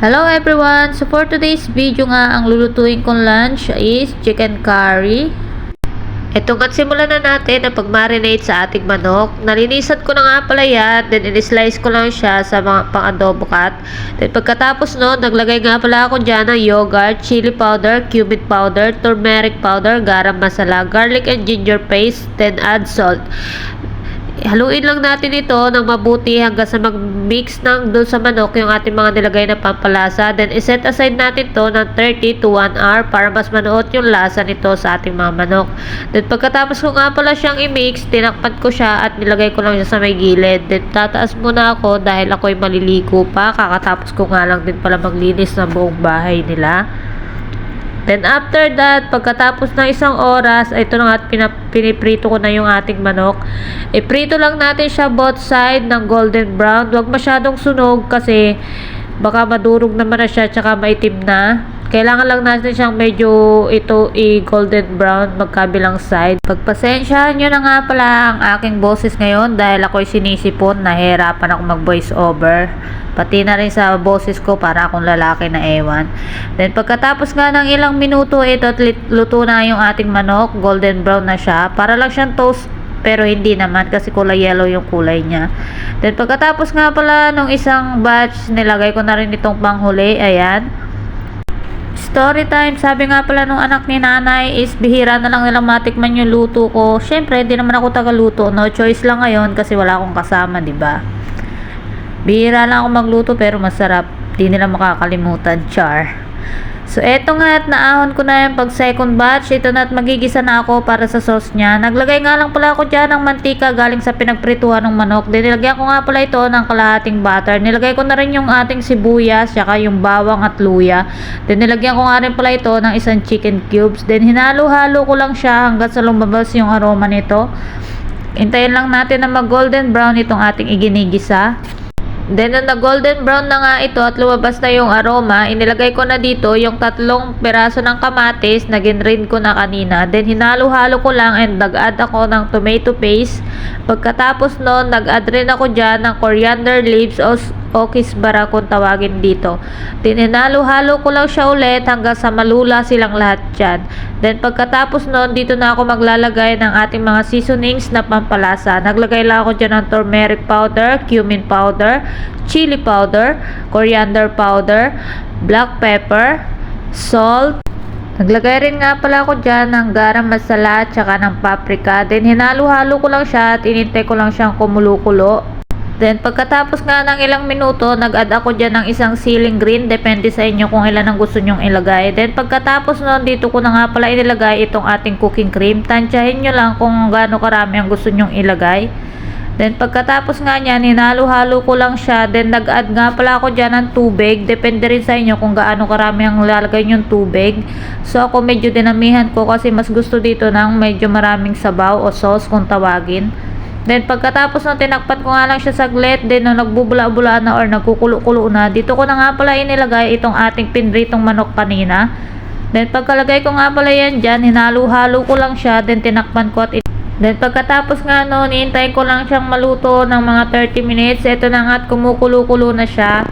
Hello everyone! So for today's video nga, ang lulutuin kong lunch is chicken curry. Ito nga't simulan na natin ang pag-marinate sa ating manok. Nalinisan ko na nga pala yan, then in-slice ko lang siya sa mga pang-adobo cut. Then pagkatapos no, naglagay nga pala ako dyan ng yogurt, chili powder, cumin powder, turmeric powder, garam masala, garlic and ginger paste, then add salt. Haluin lang natin ito ng mabuti hanggang sa mag-mix ng doon sa manok yung ating mga nilagay na pampalasa. Then, iset aside natin to ng 30 to 1 hour para mas manuot yung lasa nito sa ating mga manok. Then, pagkatapos ko nga pala siyang i-mix, tinakpan ko siya at nilagay ko lang siya sa may gilid. Then, tataas muna ako dahil ako'y maliligo pa. Kakatapos ko nga lang din pala maglinis ng buong bahay nila. Then after that, pagkatapos ng isang oras, ito na nga at piniprito ko na yung ating manok. Iprito lang natin siya both side ng golden brown. Huwag masyadong sunog kasi baka madurog naman na siya tsaka maitim na. Kailangan lang natin siyang medyo golden brown magkabilang side. Pagpasensyahan nyo na nga pala ang aking boses ngayon dahil ako'y sinisipon, nahihirapan ako mag voice over. Pati na rin sa boses ko para akong lalaki na ewan. Then pagkatapos nga ng ilang minuto, ito at luto na yung ating manok. Golden brown na siya. Para lang siyang toast pero hindi naman kasi kulay yellow yung kulay niya. Then pagkatapos nga pala nung isang batch, nilagay ko na rin itong panghuli. Ayan. Story time, sabi nga pala nung anak ni nanay is bihira na lang nilang matikman yung luto ko. Syempre, hindi naman ako tagaluto. No choice lang ngayon kasi wala akong kasama, di ba? Bihira lang ako magluto pero masarap. Di nila makakalimutan, char. So, eto nga at naahon ko na yung pag second batch. Ito na at magigisa na ako para sa sauce niya. Naglagay nga lang pala ako dyan ng mantika galing sa pinagprituhan ng manok. Then, nilagyan ko nga pala ito ng kalahating butter. Nilagay ko na rin yung ating sibuyas, saka yung bawang at luya. Then, nilagyan ko nga rin pala ito ng isang chicken cubes. Then, hinalo-halo ko lang siya hanggang sa lumabas yung aroma nito. Hintayin lang natin na mag golden brown itong ating iginigisa. Then, na golden brown na nga ito at lumabas na yung aroma, inilagay ko na dito yung 3 peraso ng kamatis na ginrin ko na kanina. Then, hinalo-halo ko lang and nag-add ako ng tomato paste. Pagkatapos nun, nag-add rin ako dyan ng coriander leaves o kisbara kung tawagin dito. Then, hinalo-halo ko lang siya ulit hanggang sa malula silang lahat dyan. Then, pagkatapos nun, dito na ako maglalagay ng ating mga seasonings na pampalasa. Naglagay lang ako dyan ng turmeric powder, cumin powder, chili powder, coriander powder, black pepper, salt. Naglagay rin nga pala ako dyan ng garam masala at saka ng paprika. Then hinalo-halo ko lang siya at inintay ko lang siyang kumulo-kulo. Then pagkatapos nga ng ilang minuto, nag-add ako dyan ng isang ceiling green. Depende sa inyo kung ilan ang gusto nyong ilagay. Then pagkatapos nun, dito ko na nga pala inilagay itong ating cooking cream. Tansyahin nyo lang kung gaano karami ang gusto nyong ilagay. Then pagkatapos nga niyan, hinalo-halo ko lang siya. Then nag-add nga pala ako dyan ng tubig. Depende rin sa inyo kung gaano karami ang lalagay yung tubig. So ako medyo dinamihan ko kasi mas gusto dito ng medyo maraming sabaw o sauce kung tawagin. Then pagkatapos nung tinakpan ko nga lang siya saglit, then nung nagbubula-bula na or nagkukulo-kulo na, dito ko na nga pala inilagay itong ating pinritong manok kanina. Then pagkalagay ko nga pala yan dyan, hinalo-halo ko lang siya, then tinakpan ko at then pagkatapos nga noon, iintayin ko lang siyang maluto ng mga 30 minutes. Ito na nga at kumukulo-kulo na siya.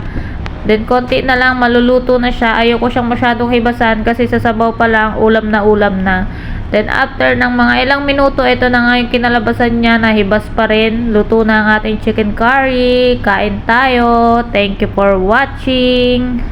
Then konti na lang maluluto na siya. Ayoko siyang masyadong hibasan kasi sa sabaw pa lang ulam na. Then after ng mga ilang minuto, ito na nga yung kinalabasan niya na hibas pa rin. Luto na ang ating chicken curry. Kain tayo. Thank you for watching.